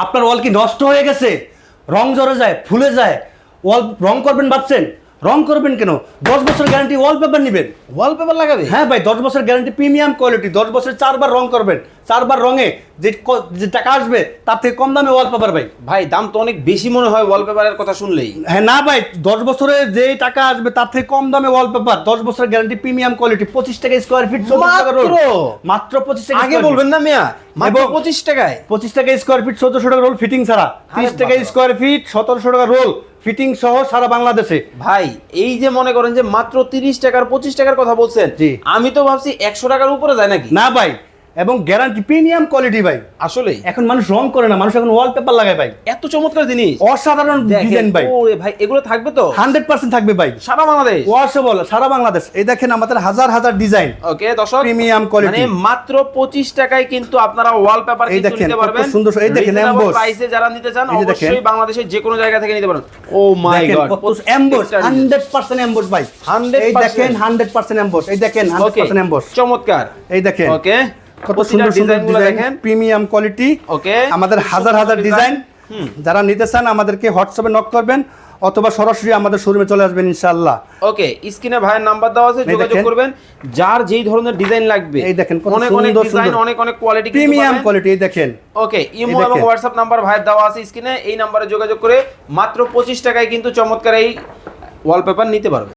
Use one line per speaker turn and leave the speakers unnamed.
আপনার ওয়াল কি নষ্ট হয়ে গেছে, রং জড়ে যায়, ফুলে যায়, ওয়াল রং করবেন ভাবছেন? রং করবেন কেন? 10 বছর গ্যারান্টি ওয়ালপেপার নেবেন।
ওয়ালপেপার লাগাবে?
হ্যাঁ ভাই, 10 বছর গ্যারান্টি, প্রিমিয়াম কোয়ালিটি, 10 বছর 4 বার রং করবেন, 4 বার রঙে যে টাকা আসবে তার থেকে কম দামে ওয়ালপেপার ভাই।
ভাই দাম তো অনেক বেশি মনে হয় ওয়ালপেপারের কথা শুনলেই।
হ্যাঁ না ভাই, 10 বছরে যে টাকা আসবে তার থেকে কম দামে ওয়ালপেপার, 10 বছরের গ্যারান্টি, প্রিমিয়াম কোয়ালিটি, 25 টাকা স্কয়ার ফিট, 14 টাকা রোল, মাত্র 25 টাকা।
আগে বলবেন না মিয়া, মাত্র 25 টাকায়।
25 টাকা স্কয়ার ফিট, 1400 টাকা রোল ফিটিং ছাড়া, 30 টাকা স্কয়ার ফিট, 1700 টাকা রোল ফিটিং সহ সারা বাংলাদেশে।
ভাই এই যে মনে করেন যে মাত্র 30 টাকার 25 টাকার কথা বলছেন,
জি।
আমি তো ভাবছি 100 টাকার উপরে যায় নাকি।
না ভাই, এবং গ্যারান্টি প্রিমিয়াম কোয়ালিটি ভাই।
আসলে
এখন মানুষ রং করে না, মানুষ এখন ওয়ালপেপার লাগায় ভাই।
এত চমৎকার জিনিস,
অসাধারণ ডিজাইন ভাই।
ওরে ভাই এগুলো থাকবে তো
100% থাকবে ভাই,
সারা বাংলাদেশ,
ওয়াশেবল সারা বাংলাদেশ। এই দেখেন আমাদের হাজার হাজার ডিজাইন।
ওকে দর্শক,
প্রিমিয়াম কোয়ালিটি,
মানে মাত্র 25 টাকায় কিন্তু আপনারা ওয়ালপেপার
এই
কিন্তু
দেখেন
নিতে
কত
পারবেন।
সুন্দর। এই দেখেন এমবস
প্রাইসে যারা নিতে চান
এই যে দেখেন।
অবশ্যই বাংলাদেশের যে কোনো জায়গা থেকে নিতে পারেন। ও মাই গড,
কত এমবস, 100% এমবস ভাই।
100%
এই দেখেন 100% এমবস, এই দেখেন 100% এমবস,
চমৎকার।
এই দেখেন
ওকে,
কত সুন্দর সুন্দর ডিজাইন, প্রিমিয়াম কোয়ালিটি।
ওকে,
আমাদের হাজার হাজার ডিজাইন। যারা নিতে চান আমাদেরকে হোয়াটসঅ্যাপে নক করবেন অথবা সরাসরি আমাদের শোরুমে চলে আসবেন ইনশাআল্লাহ।
ওকে, স্ক্রিনে ভাইয়ের নাম্বার দেওয়া আছে, যোগাযোগ করবেন যার যেই ধরনের ডিজাইন লাগবে।
এই দেখেন কত
অনেক অনেক
সুন্দর
ডিজাইন,
সুন্দর
অনেক অনেক কোয়ালিটি,
প্রিমিয়াম কোয়ালিটি। এই দেখেন,
ওকে, ইমো এবং হোয়াটসঅ্যাপ নাম্বার ভাইয়ের দেওয়া আছে স্ক্রিনে, এই নাম্বারে যোগাযোগ করে মাত্র 25 টাকায় কিন্তু চমৎকার এই ওয়ালপেপার নিতে পারবেন।